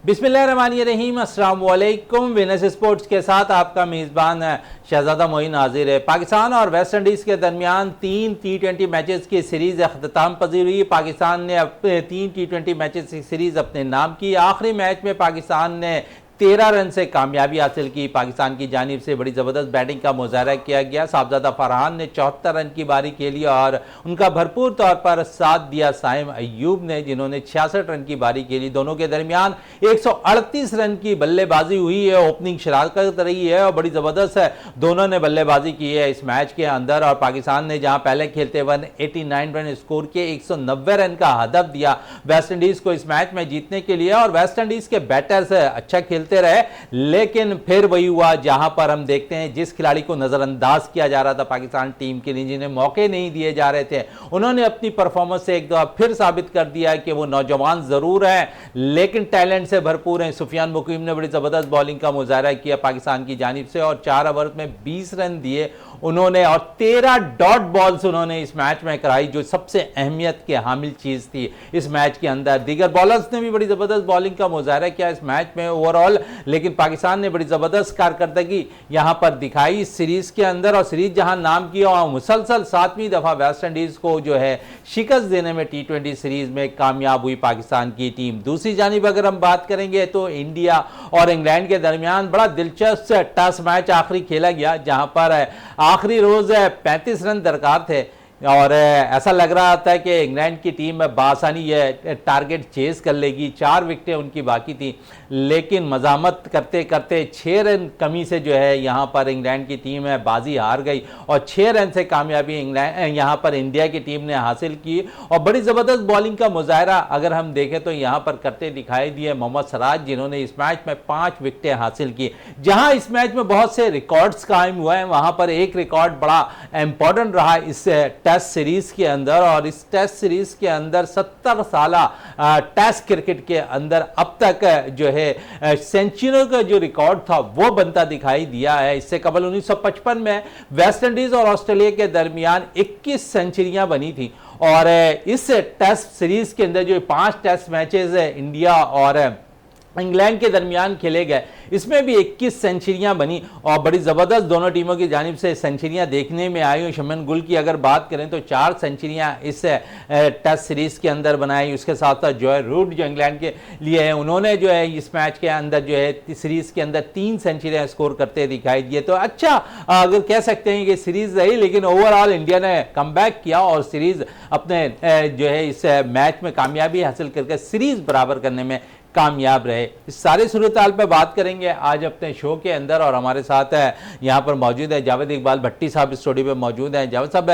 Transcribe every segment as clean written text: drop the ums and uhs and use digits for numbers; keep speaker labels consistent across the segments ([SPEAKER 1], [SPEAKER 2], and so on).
[SPEAKER 1] बिस्मिल्लाहिर्रहमानिर्रहीम, अस्सलाम वालेकुम। विनस स्पोर्ट्स के साथ आपका मेज़बान शहजादा मोइन हाजिर है। पाकिस्तान और वेस्ट इंडीज़ के दरमियान 3 T20 मैचेस की सीरीज़ अख्ताम पजीर हुई। पाकिस्तान ने 3 T20 मैचेस की सीरीज़ अपने नाम की। आखिरी मैच में पाकिस्तान ने 13 रन से कामयाबी हासिल की। पाकिस्तान की जानिब से बड़ी ज़बरदस्त बैटिंग का मुजाहरा किया गया। साहबजादा फरहान ने 74 रन की बारी खेली और उनका भरपूर तौर पर साथ दिया साइम अयूब ने, जिन्होंने 66 रन की बारी खेली। दोनों के दरमियान 138 रन की बल्लेबाजी हुई है। ओपनिंग शराकत रही है और बड़ी ज़बरदस्त है, दोनों ने बल्लेबाजी की है इस मैच के अंदर। और पाकिस्तान ने जहां पहले खेलते 189 रन स्कोर के 190 रन का हदफ दिया वेस्ट इंडीज़ को इस मैच में जीतने के लिए। और वेस्ट इंडीज़ के बैटर्स अच्छा खेलते रहे, लेकिन फिर वही हुआ जहां पर हम देखते हैं जिस खिलाड़ी को नजरअंदाज किया जा रहा था पाकिस्तान टीम के लिए, जिन्हें मौके नहीं दिए जा रहे थे, उन्होंने अपनी परफॉर्मेंस से एक दफा फिर साबित कर दिया कि वो नौजवान जरूर हैं लेकिन टैलेंट से भरपूर हैं। सुफियान मुकीम ने बड़ी जबरदस्त बॉलिंग का मुजाहरा किया पाकिस्तान की जानिब से और 4 ओवर में 20 रन दिए उन्होंने और 13 डॉट बॉल्स उन्होंने इस मैच में कराई, जो सबसे अहमियत के हामिल चीज थी इस मैच के अंदर। दीगर बॉलर्स ने भी बड़ी जबरदस्त बॉलिंग का मुजाहरा किया इस मैच में ओवरऑल, लेकिन पाकिस्तान ने बड़ी जबरदस्त कारकर्दगी यहां पर दिखाई इस सीरीज के अंदर। और सीरीज जहां नाम किया और मुसलसल 7वीं दफा वेस्ट इंडीज को जो है शिकस्त देने में T20 सीरीज में कामयाब हुई पाकिस्तान की टीम। दूसरी जानिब अगर हम बात करेंगे तो इंडिया और इंग्लैंड के दरमियान बड़ा दिलचस्प टेस्ट मैच आखिरी खेला गया, जहां पर आखिरी रोज 35 रन दरकार थे और ऐसा लग रहा था कि इंग्लैंड की टीम बासानी ये टारगेट चेज कर लेगी। 4 विकेटें उनकी बाकी थी, लेकिन मजामत करते करते 6 रन कमी से जो है यहाँ पर इंग्लैंड की टीम है बाजी हार गई और 6 रन से कामयाबी इंग्लैंड यहाँ पर इंडिया की टीम ने हासिल की। और बड़ी ज़बरदस्त बॉलिंग का मुजाहरा अगर हम देखें तो यहाँ पर करते दिखाई दिए मोहम्मद सिराज, जिन्होंने इस मैच में 5 विकेटें हासिल की। जहाँ इस मैच में बहुत से रिकॉर्ड्स कायम हुए हैं, वहाँ पर एक रिकॉर्ड बड़ा इंपॉर्टेंट रहा इस टेस्ट सीरीज के अंदर। और इस टेस्ट सीरीज के अंदर 70 साला टेस्ट क्रिकेट के अंदर अब तक जो है सेंचुरियों का जो रिकॉर्ड था वो बनता दिखाई दिया है। इससे कबल 1955 में वेस्ट इंडीज और ऑस्ट्रेलिया के दरमियान 21 सेंचुरियां बनी थी। और इस टेस्ट सीरीज के अंदर जो 5 टेस्ट मैचेस है इंडिया और इंग्लैंड के दरमियान खेले गए, इसमें भी 21 सेंचुरियां बनी और बड़ी ज़बरदस्त दोनों टीमों की जानिब से सेंचुरियां देखने में आई। शमन गुल की अगर बात करें तो 4 सेंचुरियां इस टेस्ट सीरीज के अंदर बनाई। उसके साथ साथ जॉय रूट जो इंग्लैंड के लिए है, उन्होंने जो है इस मैच के अंदर जो है सीरीज के अंदर 3 सेंचुरियां स्कोर करते दिखाई दिए। तो अच्छा अगर कह सकते हैं कि सीरीज रही, लेकिन ओवरऑल इंडिया ने कमबैक किया और सीरीज अपने जो है इस मैच में कामयाबी हासिल करके सीरीज बराबर करने में कामयाब रहे। इस सारी सूरत हाल पर बात करेंगे आज अपने शो के अंदर और हमारे साथ है यहाँ पर मौजूद है जावेद इकबाल भट्टी साहब स्टूडियो पे मौजूद हैं। जावेद साहब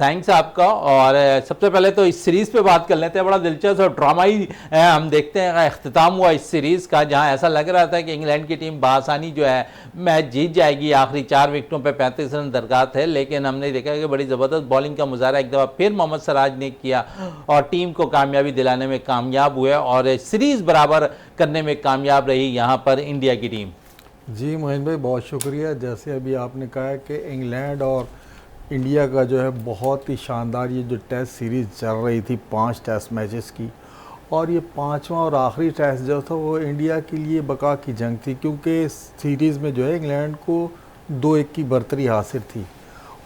[SPEAKER 1] थैंक्स आपका। और सबसे पहले तो इस सीरीज़ पे बात कर लेते हैं। बड़ा दिलचस्प और ड्रामाई हम देखते हैं अख्ताम हुआ इस सीरीज़ का, जहाँ ऐसा लग रहा था कि इंग्लैंड की टीम बआसानी जो है मैच जीत जाएगी। आखिरी 4 विकेटों पर 35 रन दरकार थे, लेकिन हमने देखा कि बड़ी ज़बरदस्त बॉलिंग का मुजाहरा एक दफ़ा फिर मोहम्मद सिराज ने किया और टीम को कामयाबी दिलाने में कामयाब हुए और सीरीज़ बराबर करने में कामयाब रही यहाँ पर इंडिया की टीम।
[SPEAKER 2] जी मोहिन भाई बहुत शुक्रिया। जैसे अभी आपने कहा कि इंग्लैंड और इंडिया का जो है बहुत ही शानदार ये जो टेस्ट सीरीज़ चल रही थी 5 टेस्ट मैचेस की, और ये 5वां और आखिरी टेस्ट जो था वो इंडिया के लिए बका की जंग थी, क्योंकि इस सीरीज़ में जो है इंग्लैंड को 2-1 की बर्तरी हासिल थी।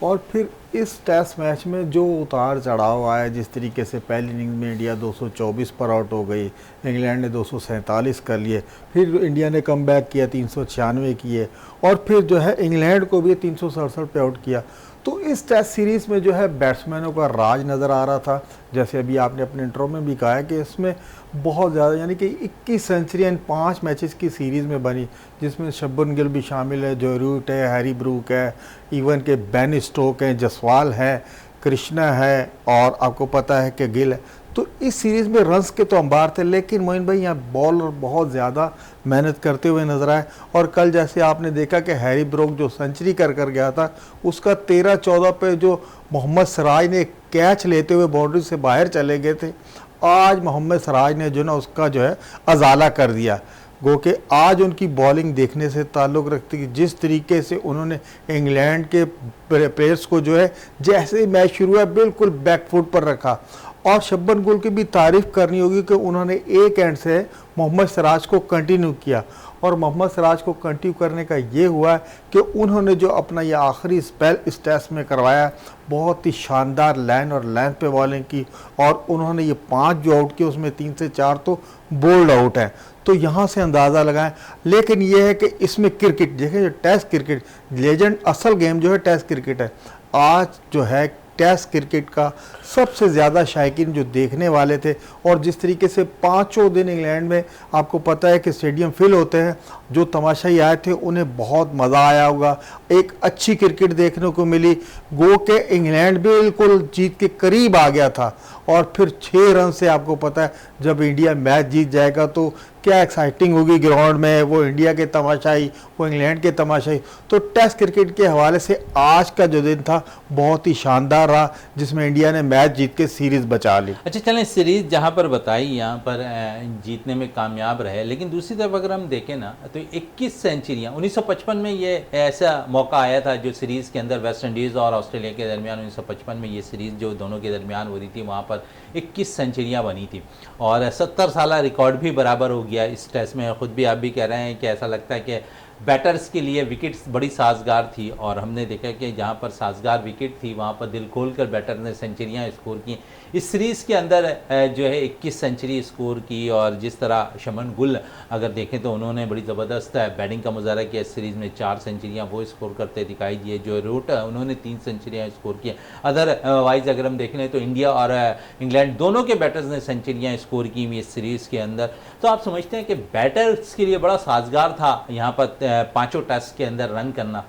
[SPEAKER 2] और फिर इस टेस्ट मैच में जो उतार चढ़ाव आया, जिस तरीके से पहली इनिंग में इंडिया 224 पर आउट हो गई, इंग्लैंड ने 247 कर लिए, फिर इंडिया ने कमबैक किया 396 किए और फिर जो है इंग्लैंड को भी 367 पे आउट किया। तो इस टेस्ट सीरीज़ में जो है बैट्समैनों का राज नज़र आ रहा था। जैसे अभी आपने अपने इंट्रो में भी कहा है कि इसमें बहुत ज़्यादा यानी कि 21 सेंचुरियाँ 5 मैचेस की सीरीज़ में बनी, जिसमें शब्बन गिल भी शामिल है, जॉय रूट है, हैरी ब्रूक है, इवन के बेन स्टोक हैं, जसवाल है, कृष्णा है और आपको पता है कि गिल है। तो इस सीरीज़ में रन्स के तो अंबार थे, लेकिन मोइन भाई यहाँ बॉलर बहुत ज़्यादा मेहनत करते हुए नजर आए। और कल जैसे आपने देखा कि हैरी ब्रूक जो सेंचुरी कर गया था, उसका 13-14 पे जो मोहम्मद सिराज ने कैच लेते हुए बाउंड्री से बाहर चले गए थे, आज मोहम्मद सिराज ने जो ना उसका जो है अजाला कर दिया। गो के आज उनकी बॉलिंग देखने से ताल्लुक़ रखती कि जिस तरीके से उन्होंने इंग्लैंड के प्लेयर्स को जो है जैसे मैच शुरू हुआ बिल्कुल बैकफुट पर रखा। और शब्बन गुल की भी तारीफ़ करनी होगी कि उन्होंने एक एंड से मोहम्मद सिराज को कंटिन्यू किया, और मोहम्मद सिराज को कंटिन्यू करने का ये हुआ है कि उन्होंने जो अपना ये आखिरी स्पेल इस टेस्ट में करवाया, बहुत ही शानदार लाइन और लेंथ पे बॉलिंग की, और उन्होंने ये 5 जो आउट किए उसमें 3 से 4 तो बोल्ड आउट हैं। तो यहाँ से अंदाज़ा लगाएं। लेकिन ये है कि इसमें क्रिकेट देखिए, जो टेस्ट क्रिकेट लेजेंड असल गेम जो है टेस्ट क्रिकेट है। आज जो है टेस्ट क्रिकेट का सबसे ज़्यादा शायकीन जो देखने वाले थे, और जिस तरीके से 5 दिन इंग्लैंड में आपको पता है कि स्टेडियम फिल होते हैं, जो तमाशाई आए थे उन्हें बहुत मज़ा आया होगा, एक अच्छी क्रिकेट देखने को मिली। गो के इंग्लैंड बिल्कुल जीत के करीब आ गया था, और फिर 6 रन से आपको पता है जब इंडिया मैच जीत जाएगा तो क्या एक्साइटिंग होगी ग्राउंड में, वो इंडिया के तमाशाई, वो इंग्लैंड के तमाशाई। तो टेस्ट क्रिकेट के हवाले से आज का जो दिन था बहुत ही शानदार रहा, जिसमें इंडिया ने मैच जीत के सीरीज़ बचा ली।
[SPEAKER 1] अच्छा चलें, सीरीज़ जहाँ पर बताई यहाँ पर जीतने में कामयाब रहे, लेकिन दूसरी तरफ अगर हम देखें ना तो 21 सेंचुरियाँ 1955 में ये ऐसा मौका आया था जो सीरीज़ के अंदर वेस्ट इंडीज़ और ऑस्ट्रेलिया के दरमियान 1955 में ये सीरीज़ जो दोनों के दरमियान हो रही थी, वहाँ पर 21 सेंचुरियाँ बनी थी, और 70 साल रिकॉर्ड भी बराबर हो गया इस टेस्ट में। ख़ुद भी आप भी कह रहे हैं कि ऐसा लगता है कि बैटर्स के लिए विकेट्स बड़ी साजगार थी, और हमने देखा कि जहाँ पर साजगार विकेट थी वहाँ पर दिल खोल कर बैटर ने सेंचुरियाँ स्कोर की। इस सीरीज़ के अंदर जो है 21 सेंचुरी स्कोर की, और जिस तरह शमन गुल अगर देखें तो उन्होंने बड़ी ज़बरदस्त बैटिंग का मुजाहरा किया इस सीरीज़ में, 4 सेंचुरियाँ वो स्कोर करते दिखाई दिए। जो रूट उन्होंने 3 सेंचुरियाँ स्कोर की। अदरवाइज़ अगर हम देख लें तो इंडिया और इंग्लैंड दोनों के बैटर्स ने सेंचुरियाँ स्कोर की हुई इस सीरीज़ के अंदर। तो आप समझते हैं कि बैटर्स के लिए बड़ा साजगार था यहाँ पर 5 टेस्ट के अंदर रन करना?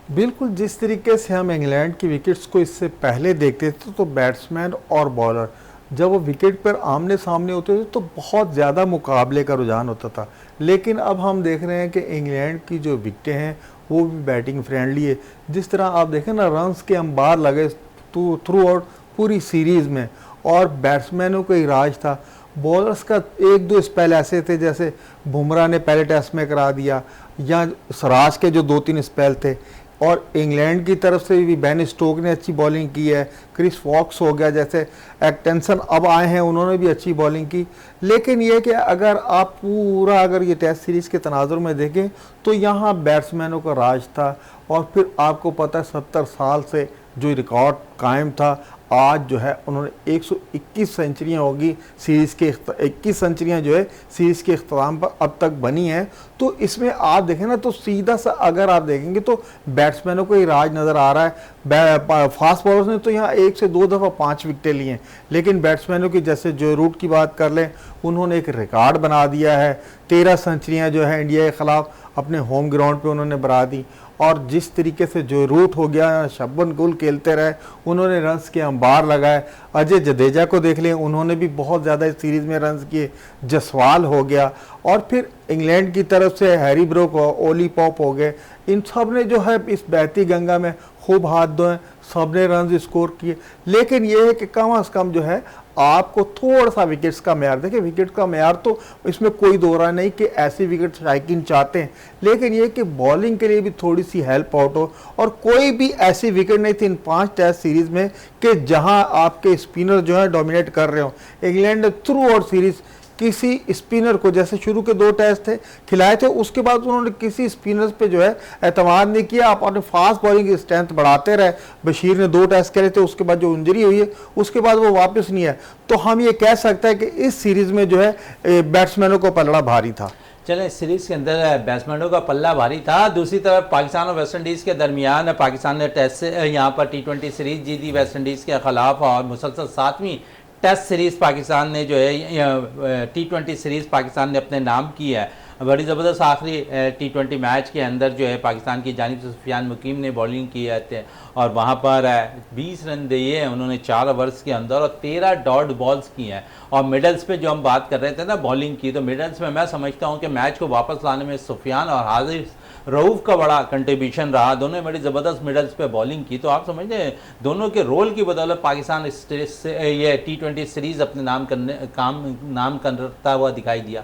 [SPEAKER 2] बिल्कुल, जिस तरीके से हम इंग्लैंड की विकेट्स को इससे पहले देखते थे तो बैट्समैन और बॉलर जब वो विकेट पर आमने सामने होते थे तो बहुत ज़्यादा मुकाबले का रुझान होता था। लेकिन अब हम देख रहे हैं कि इंग्लैंड की जो विकेटें हैं वो भी बैटिंग फ्रेंडली है। जिस तरह आप देखें ना, रन्स के अंबार लगे थ्रू आउट पूरी सीरीज़ में, और बैट्समैनों का ही राज था। बॉलर्स का 1-2 स्पेल ऐसे थे जैसे बुमराह ने पहले टेस्ट में करा दिया, या सिराज के जो 2-3 स्पेल थे, और इंग्लैंड की तरफ से भी बेन स्टोक ने अच्छी बॉलिंग की है, क्रिस वॉक्स हो गया, जैसे एटकिंसन अब आए हैं उन्होंने भी अच्छी बॉलिंग की। लेकिन ये कि अगर आप पूरा अगर ये टेस्ट सीरीज़ के तनाजुर में देखें तो यहाँ बैट्समैनों का राज था, और फिर आपको पता है 70 साल से जो रिकॉर्ड कायम था, आज जो है उन्होंने 121 सेंचुरियाँ होगी सीरीज़ के 21 सेंचुरियाँ जो है सीरीज़ के अख्ताम पर अब तक बनी हैं। तो इसमें आप देखें ना तो सीधा सा अगर आप देखेंगे तो बैट्समैनों को ही राज नज़र आ रहा है। फास्ट बॉलर्स ने तो यहाँ 1 से 2 दफ़ा 5 विकेटें ली हैं, लेकिन बैट्समैनों की जैसे जो रूट की बात कर लें, उन्होंने एक रिकॉर्ड बना दिया है। 13 सेंचुरियाँ जो है इंडिया के ख़िलाफ़ अपने होम ग्राउंड पे उन्होंने बना दी, और जिस तरीके से जो रूट हो गया, शबन गुल खेलते रहे, उन्होंने रन्स के अंबार लगाए। अजय जडेजा को देख लें, उन्होंने भी बहुत ज़्यादा इस सीरीज़ में रन्स किए। जसवाल हो गया, और फिर इंग्लैंड की तरफ से हैरी ब्रोक, ओली पॉप हो गए, इन सब ने जो है इस बहती गंगा में खूब हाथ धोए, सब ने रन स्कोर किए। लेकिन ये है कि कम अज़ कम जो है आपको थोड़ा सा विकेट्स का म्यार, देखिए विकेट का म्यार तो इसमें कोई दो राय नहीं कि ऐसी विकेट शायकीन चाहते हैं, लेकिन ये कि बॉलिंग के लिए भी थोड़ी सी हेल्प आउट हो। और कोई भी ऐसी विकेट नहीं थी इन 5 टेस्ट सीरीज़ में कि जहां आपके स्पिनर जो है डोमिनेट कर रहे हो। इंग्लैंड ने थ्रू आउट सीरीज़ किसी स्पिनर को, जैसे शुरू के 2 टेस्ट थे खिलाए थे, उसके बाद उन्होंने किसी स्पिनर्स पे जो है एतमाद नहीं किया। आप अपने फास्ट बॉलिंग की स्ट्रेंथ बढ़ाते रहे। बशीर ने 2 टेस्ट खेले थे, उसके बाद जो इंजरी हुई है उसके बाद वो वापस नहीं है। तो हम ये कह सकते हैं कि इस सीरीज़ में जो है बैट्समैनों को पलड़ा भारी था।
[SPEAKER 1] चलें, इस सीरीज़ के अंदर बैट्समैनों का पल्ला भारी था। दूसरी तरफ पाकिस्तान और वेस्ट इंडीज़ के दरमियान पाकिस्तान ने टेस्ट से यहाँ पर T20 सीरीज़ जीती वेस्ट इंडीज़ के ख़िलाफ़, और मुसलसल 7वीं टेस्ट सीरीज़ पाकिस्तान ने जो है T20 सीरीज़ पाकिस्तान ने अपने नाम की है। बड़ी ज़बरदस्त आखिरी T20 मैच के अंदर जो है पाकिस्तान की जानिब से सुफियान मुकीम ने बॉलिंग की है, और वहाँ पर 20 रन दिए उन्होंने 4 ओवर्स के अंदर, और 13 डॉट बॉल्स की हैं। और मिडल्स पे जो हम बात कर रहे थे ना बॉलिंग की, तो मिडल्स में मैं समझता हूँ कि मैच को वापस लाने में सुफियान और हारिस रऊफ़ का बड़ा कंट्रीब्यूशन रहा। दोनों ने बड़ी ज़बरदस्त मिडल्स पे बॉलिंग की। तो आप समझते हैं दोनों के रोल की बदौलत पाकिस्तान ये T20 सीरीज़ अपने नाम करता हुआ दिखाई दिया।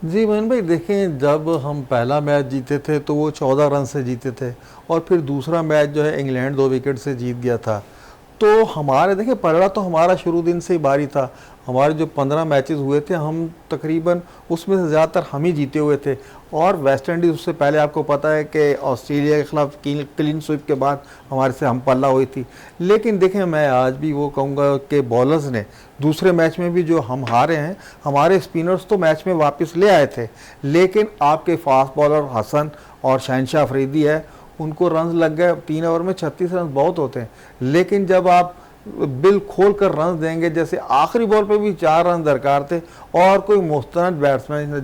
[SPEAKER 2] जी मोहन भाई, देखें जब हम पहला मैच जीते थे तो वो 14 रन से जीते थे, और फिर दूसरा मैच जो है इंग्लैंड 2 विकेट से जीत गया था। तो हमारे देखिए पलड़ा तो हमारा शुरू दिन से ही भारी था। हमारे जो 15 मैचेस हुए थे हम तकरीबन उसमें से ज़्यादातर हम ही जीते हुए थे। और वेस्ट इंडीज़ उससे पहले आपको पता है कि ऑस्ट्रेलिया के ख़िलाफ़ क्लीन स्वीप के बाद हमारे से हम पल्ला हुई थी। लेकिन देखें, मैं आज भी वो कहूँगा कि बॉलर्स ने दूसरे मैच में भी जो हम हारे हैं, हमारे स्पिनर्स तो मैच में वापस ले आए थे, लेकिन आपके फास्ट बॉलर हसन और शहनशाह अफरीदी है, उनको रन लग गए। 3 ओवर में 36 रन बहुत होते हैं, लेकिन जब आप बिल खोल कर रन देंगे, जैसे आखिरी बॉल पे भी 4 रन दरकार थे और कोई मुस्तनद बैट्समैन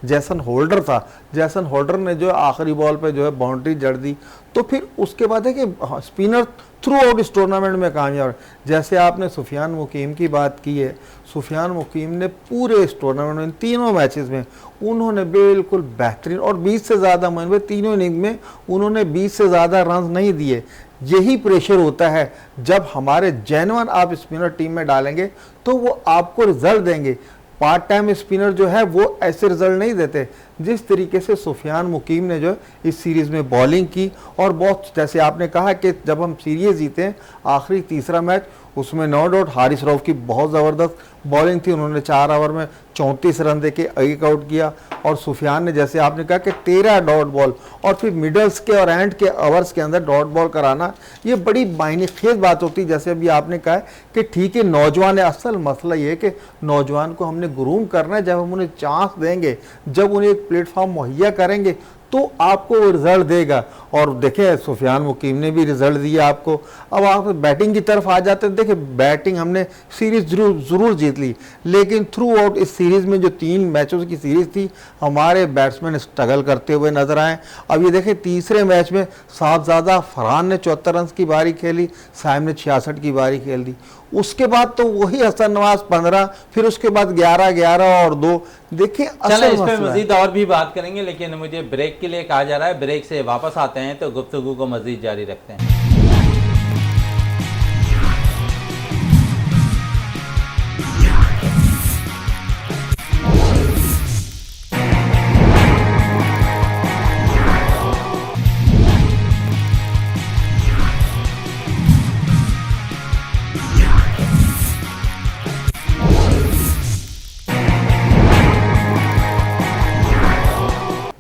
[SPEAKER 2] जैसन होल्डर था, जैसन होल्डर ने जो आखिरी बॉल पे जो है बाउंड्री जड़ दी, तो फिर उसके बाद है कि स्पिनर थ्रू आउट इस टूर्नामेंट में कामयाब। जैसे आपने सुफियान मुकीम की बात की है, सुफियान मुकीम ने पूरे इस टूर्नामेंट में तीनों मैचेस में उन्होंने बिल्कुल बेहतरीन और 20 से ज़्यादा में तीनों इनिंग में उन्होंने 20 से ज़्यादा रन नहीं दिए। यही प्रेशर होता है जब हमारे जेन्युइन आप स्पिनर टीम में डालेंगे तो वो आपको रिजल्ट देंगे। पार्ट टाइम स्पिनर जो है वो ऐसे रिजल्ट नहीं देते। जिस तरीके से सुफियान मुकीम ने जो इस सीरीज़ में बॉलिंग की, और बहुत जैसे आपने कहा कि जब हम सीरीज़ जीते आखिरी तीसरा मैच, उसमें नो डाउट हारिस रऊफ की बहुत ज़बरदस्त बॉलिंग थी। उन्होंने 4 ओवर में 34 रन देके एक आउट किया, और सुफियान ने जैसे आपने कहा कि 13 डॉट बॉल और फिर मिडल्स के और एंड के ओवर्स के अंदर डॉट बॉल कराना, ये बड़ी मायनेखेज बात होती है। जैसे अभी आपने कहा है कि ठीक है, नौजवान है, असल मसला ये है कि नौजवान को हमने ग्रूम करना है। जब हम उन्हें चांस देंगे, जब उन्हें एक प्लेटफॉर्म मुहैया करेंगे, तो आपको वो रिजल्ट देगा। और देखें, सुफियान मुकीम ने भी रिजल्ट दिया आपको। अब आप बैटिंग की तरफ आ जाते हैं, देखिए बैटिंग हमने सीरीज ज़रूर जीत ली, लेकिन थ्रू आउट इस सीरीज़ में जो 3 मैचों की सीरीज़ थी, हमारे बैट्समैन स्ट्रगल करते हुए नजर आए। अब ये देखें, तीसरे मैच में साहबजादा फरहान ने 74 रन की बारी खेली, साइम ने 66 की बारी खेल दी। उसके बाद तो वही हसन नवाज 15, फिर उसके बाद 11 और 2। देखिए,
[SPEAKER 1] चलो इस पे मजीद और भी बात करेंगे, लेकिन मुझे ब्रेक के लिए कहा जा रहा है। ब्रेक से वापस आते हैं तो गुफ्तगू को मजीद जारी रखते हैं।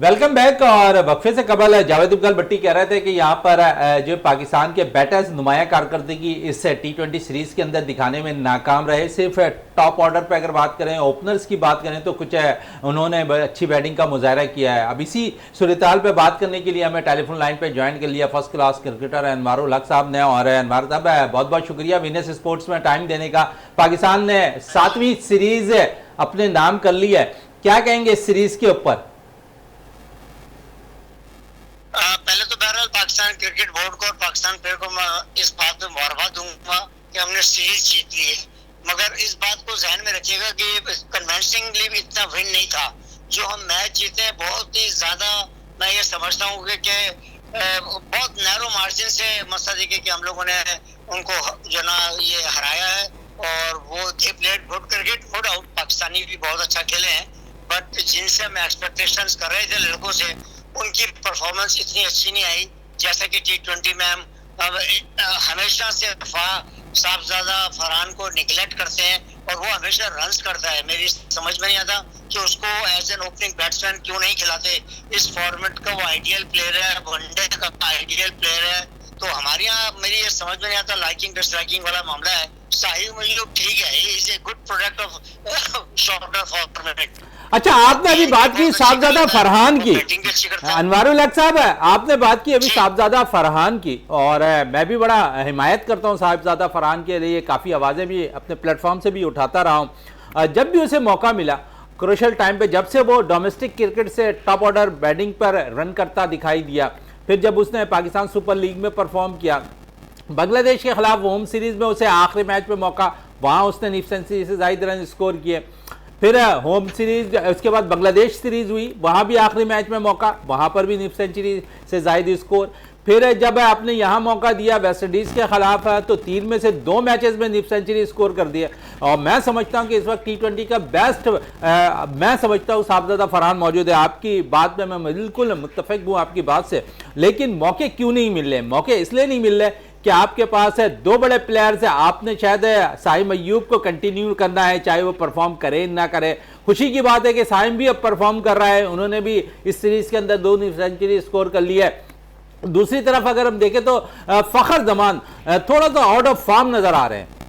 [SPEAKER 1] Welcome back. और वक्फे से कबल जावेद इकबाल भट्टी कह रहे थे कि यहाँ पर जो पाकिस्तान के बैटर्स नुमाया कारकर्दगी इस T20 सीरीज के अंदर दिखाने में नाकाम रहे। सिर्फ टॉप ऑर्डर पर अगर बात करें, ओपनर्स की बात करें, तो कुछ उन्होंने अच्छी बैटिंग का मुजाहरा किया है। अब इसी सूरताल पे बात करने के लिए हमें टेलीफोन लाइन पे ज्वाइन कर लिया फर्स्ट क्लास क्रिकेटर अनवार उल हक साहब ने। और अनवार साहब, बहुत बहुत शुक्रिया विनर्स स्पोर्ट्स में टाइम देने का। पाकिस्तान ने 7वीं सीरीज अपने नाम कर ली है, क्या कहेंगे इस सीरीज के ऊपर?
[SPEAKER 3] पहले तो बहरहाल पाकिस्तान क्रिकेट बोर्ड को और पाकिस्तान प्लेयर को मैं इस बात पे मुबारकबाद दूंगा कि हमने सीरीज जीत ली है। मगर इस बात को ध्यान में रखिएगा कि कन्विंसिंगली भी इतना विन नहीं था। जो हम मैच जीते हैं बहुत ही ज्यादा, मैं ये समझता हूँ कि बहुत नैरो मार्जिन से मसला देखिए कि हम लोगों ने उनको जो ना ये हराया है। और वो they played good cricket, no doubt पाकिस्तानी भी बहुत अच्छा खेले हैं, बट जिनसे हम एक्सपेक्टेशंस कर रहे थे लड़कों से, उनकी परफॉर्मेंस इतनी अच्छी नहीं आई। जैसा कि T20 में हम हमेशा से साहबजादा फरहान को निगलेक्ट करते हैं और वो हमेशा रन्स करता है। मेरी समझ में नहीं आता कि उसको एज एन ओपनिंग बैट्समैन क्यों नहीं खिलाते। इस फॉर्मेट का वो आइडियल प्लेयर है, वनडे का आइडियल प्लेयर है। तो हमारे यहाँ मेरी ये समझ में नहीं आता, लाइकिंग डिसलाइकिंग वाला मामला है। साहिब मुझे ठीक है, he is a good product of shorter format.
[SPEAKER 1] अच्छा, आपने अभी बात की साहबजादा फरहान की, अनवार उल हक साहब आपने बात की अभी साहबजादा फरहान की, और मैं भी बड़ा हिमायत करता हूं साहबजादा फरहान के लिए। काफ़ी आवाज़ें भी अपने प्लेटफॉर्म से भी उठाता रहा हूं। जब भी उसे मौका मिला क्रूशियल टाइम पे, जब से वो डोमेस्टिक क्रिकेट से टॉप ऑर्डर बैटिंग पर रन करता दिखाई दिया, फिर जब उसने पाकिस्तान सुपर लीग में परफॉर्म किया, बांग्लादेश के खिलाफ होम सीरीज में उसे आखिरी मैच में मौका, वहाँ उसने निफ सेंचुरी से ज़्यादा रन स्कोर किए। फिर होम सीरीज, उसके बाद बांग्लादेश सीरीज हुई, वहाँ भी आखिरी मैच में मौका, वहाँ पर भी निफ सेंचुरी से ज़्यादा स्कोर। फिर जब आपने यहाँ मौका दिया वेस्ट इंडीज़ के खिलाफ, तो 3 में से 2 मैचेस में निफ सेंचुरी स्कोर कर दिया। और मैं समझता हूँ कि इस वक्त T20 का बेस्ट मैं समझता हूँ साहबजादा फरहान मौजूद है। आपकी बात में मैं बिल्कुल मुत्तफिक हूँ आपकी बात से, लेकिन मौके क्यों नहीं मिल रहे? मौके इसलिए नहीं मिल रहे कि आपके पास है दो बड़े प्लेयर्स है, आपने शायद साहिम अय्यूब को कंटिन्यू करना है चाहे वो परफॉर्म करे ना करे। खुशी की बात है कि साहिम भी अब परफॉर्म कर रहा है, उन्होंने भी इस सीरीज के अंदर 2 सेंचुरी स्कोर कर लिया है। दूसरी तरफ अगर हम देखें तो फखर जमान थोड़ा सा आउट ऑफ फॉर्म नजर आ रहे हैं।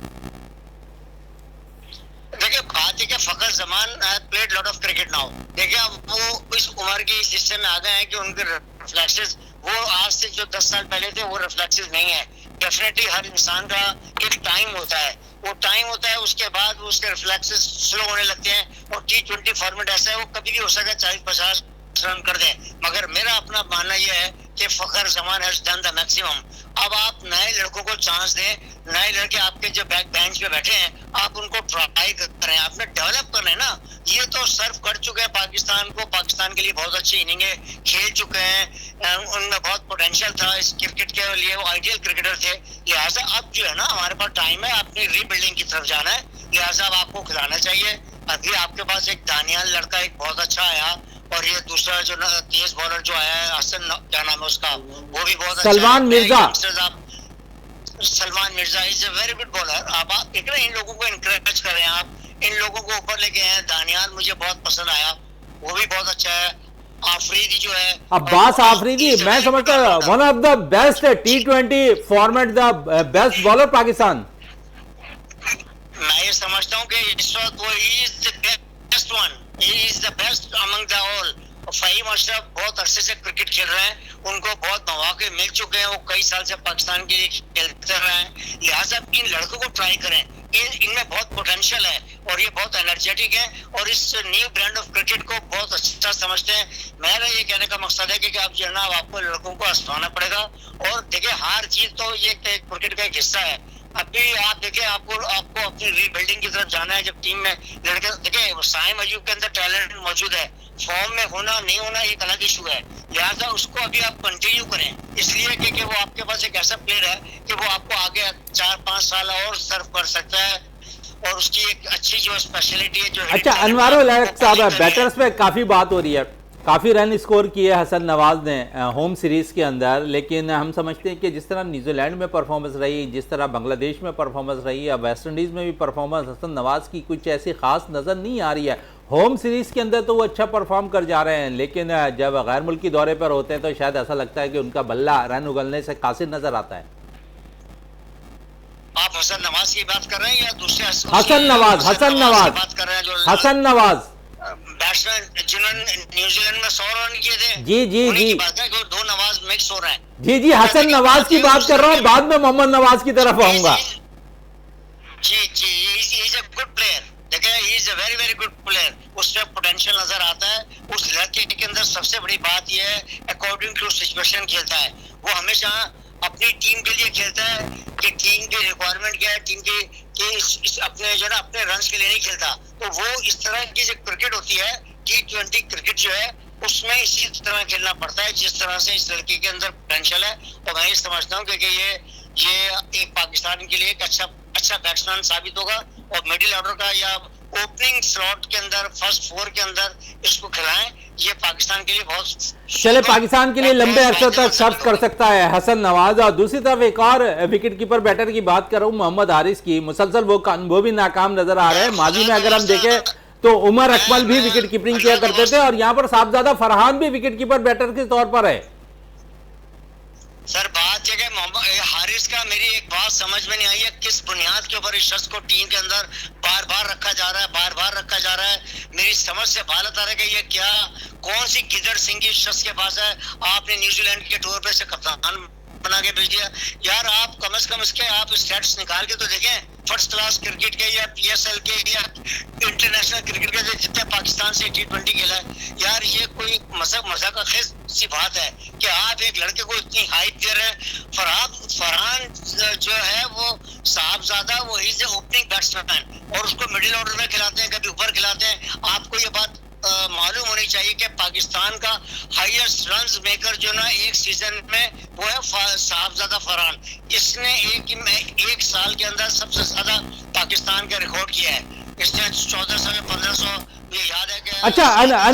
[SPEAKER 3] देखिए बात है कि Fakhar Zaman played lot of cricket now. देखिए अब वो इस उम्र के इस हिस्से में आ गए हैं कि उनके रिफ्लेक्सेस वो आज से जो 10 साल पहले थे वो रिफ्लेक्सेस नहीं है। डेफिनेटली हर इंसान का एक टाइम होता है, वो टाइम होता है, उसके बाद उसके रिफ्लेक्सेस स्लो होने लगते हैं। और T20 फॉर्मेट ऐसा है वो कभी भी हो सकता है 40-50 रन कर दें, मगर मेरा अपना मानना यह है कि Fakhar Zaman has done the maximum. अब आप नए लड़कों को चांस दें, नए लड़के आपके जो बैक बेंच पे बैठे हैं आप उनको ट्राई करें, आपने डेवलप करना है ना। ये तो सर्व कर चुके हैं पाकिस्तान को, पाकिस्तान के लिए बहुत अच्छी इनिंगें खेल चुके हैं, उनमें बहुत पोटेंशियल था इस क्रिकेट के लिए, वो आइडियल क्रिकेटर थे। लिहाजा अब जो है ना हमारे पास टाइम है अपनी रीबिल्डिंग की तरफ जाना है, लिहाजा अब आपको खिलाना चाहिए। अभी आपके पास एक दानियाल लड़का एक बहुत अच्छा आया और ये दूसरा जो तेज बॉलर जो आया है हसन, क्या नाम है उसका, वो भी बहुत
[SPEAKER 1] Salman Mirza.
[SPEAKER 3] Salman Mirza is a very good bowler. अब आप देख रहे हैं इन लोगों को इनकरेज कर रहे हैं, आप इन लोगों को ऊपर लेके आए हैं। दानियाल मुझे बहुत पसंद आया, वो भी बहुत अच्छा है। आफरीदी जो है
[SPEAKER 1] अब्बास आफरीदी मैं समझता हूं one of the best T20 format, the best bowler Pakistan.
[SPEAKER 3] मैं ये समझता हूँ कि इस वक्त वो is the best one, he is the best among the all. Faheem Ashraf बहुत अरसे से क्रिकेट खेल रहे हैं, उनको बहुत मौके मिल चुके हैं, वो कई साल से पाकिस्तान के लिए खेलते रहे हैं। लिहाजा इन लड़कों को ट्राई करें, इनमें बहुत पोटेंशियल है और ये बहुत एनर्जेटिक है और इस न्यू ब्रांड ऑफ क्रिकेट को बहुत अच्छा समझते हैं। मेरा ये कहने का मकसद है कि आप जो है ना आपको लड़कों को आजमाना पड़ेगा। और देखिए हार जीत तो ये क्रिकेट का एक हिस्सा है। अभी आप देखिए आपको अपनी रीबिल्डिंग की तरफ जाना है। जब टीम में लड़के देखिए साहिम अय्यूब के अंदर टैलेंट मौजूद है, फॉर्म में होना नहीं होना एक अलग इशू है, लिहाजा उसको अभी आप कंटिन्यू करें, इसलिए कि वो आपके पास एक ऐसा प्लेयर है कि वो आपको आगे 4-5 साल और सर्व कर सकता है और उसकी एक अच्छी जो स्पेशलिटी है जो।
[SPEAKER 1] अच्छा अनवारुल हक साहब, बैटर्स पे काफी बात हो रही है, काफ़ी रन स्कोर किए हसन नवाज ने होम सीरीज़ के अंदर, लेकिन हम समझते हैं कि जिस तरह न्यूजीलैंड में परफॉर्मेंस रही, जिस तरह बांग्लादेश में परफॉर्मेंस रही, अब वेस्ट इंडीज़ में भी परफॉर्मेंस हसन नवाज की कुछ ऐसी खास नज़र नहीं आ रही है। होम सीरीज़ के अंदर तो वो अच्छा परफॉर्म कर जा रहे हैं, लेकिन जब गैर मुल्की दौरे पर होते हैं तो शायद ऐसा लगता है कि उनका बल्ला रन उगलने से कासिर नज़र आता है।
[SPEAKER 3] आप हसन नवाज की बात कर रहे हैं या दूसरे?
[SPEAKER 1] हसन नवाज
[SPEAKER 3] बात कर रहे हैं जो
[SPEAKER 1] हसन नवाज
[SPEAKER 3] बैट्समैन जिन्होंने न्यूजीलैंड में 100 रन किए थे।
[SPEAKER 1] जी
[SPEAKER 3] बात है कि 2 नवाज मिक्स हो रहे हैं।
[SPEAKER 1] जी हसन नवाज की बात कर रहा हूँ, बाद में मोहम्मद नवाज की तरफ आऊंगा।
[SPEAKER 3] जी he is a good player, देखिए he is a very very good player, उसमें पोटेंशियल नजर आता है। उस लड़के के अंदर सबसे बड़ी बात यह है अकॉर्डिंग टू सिचुएशन खेलता है, वो हमेशा अपनी टीम के लिए खेलता है कि टीम की रिक्वायरमेंट क्या है, टीम की अपने जो ना अपने रन्स के लिए नहीं खेलता। तो वो इस तरह की जो क्रिकेट होती है T20 क्रिकेट जो है उसमें इसी तरह खेलना पड़ता है जिस तरह से इस लड़के के अंदर पोटेंशियल है। तो मैं ये समझता हूँ कि ये एक पाकिस्तान के लिए एक अच्छा बैट्समैन साबित होगा और मिडिल ऑर्डर का या ओपनिंग स्लॉट के अंदर फर्स्ट 4 के अंदर इसको खिलाएं, ये पाकिस्तान के लिए बहुत
[SPEAKER 1] चले पाकिस्तान के लिए लंबे अरसे तक सर्व कर सकता है हसन नवाज। और दूसरी तरफ एक और विकेट कीपर बैटर की बात कर रहा हूँ मोहम्मद हारिस की, मुसलसल वो भी नाकाम नजर आ रहे हैं। माजी में अगर हम देखें तो उमर अकमल भी विकेट कीपिंग किया करते थे और यहाँ पर साहबजादा फरहान भी विकेट कीपर बैटर के तौर पर है।
[SPEAKER 3] सर बात यह है हारिस का मेरी एक बात समझ में नहीं आई है, किस बुनियाद के ऊपर इस शख्स को टीम के अंदर बार बार रखा जा रहा है। मेरी समझ से बाहर आ रहा है कि ये क्या कौन सी गिदड़ सिंह इस शख्स के पास है। आपने न्यूजीलैंड के टूर पे से कप्तान बना के भेज दिया। यार आप कम से कम इसके आप स्टैट्स निकाल के तो देखें, फर्स्ट क्लास क्रिकेट के या PSL के या इंटरनेशनल क्रिकेट के जितने पाकिस्तान से T20 खेला है। यार ये कोई मजाक का खेज सी बात है कि आप एक लड़के को इतनी हाइप दे रहे हैं। फरहान जो है वो साहबजादा, वो ही इज ओपनिंग बैट्समैन और उसको मिडिल ऑर्डर में खिलाते हैं, कभी ऊपर खिलाते हैं। आपको ये बात मालूम होनी चाहिए कि पाकिस्तान का हाईएस्ट रन्स मेकर जो ना एक सीजन में वो है साहबजादा फरहान। इसने एक साल के अंदर सबसे ज्यादा पाकिस्तान का रिकॉर्ड किया है। इसने 1400 या 1500 ये याद है कि
[SPEAKER 1] अच्छा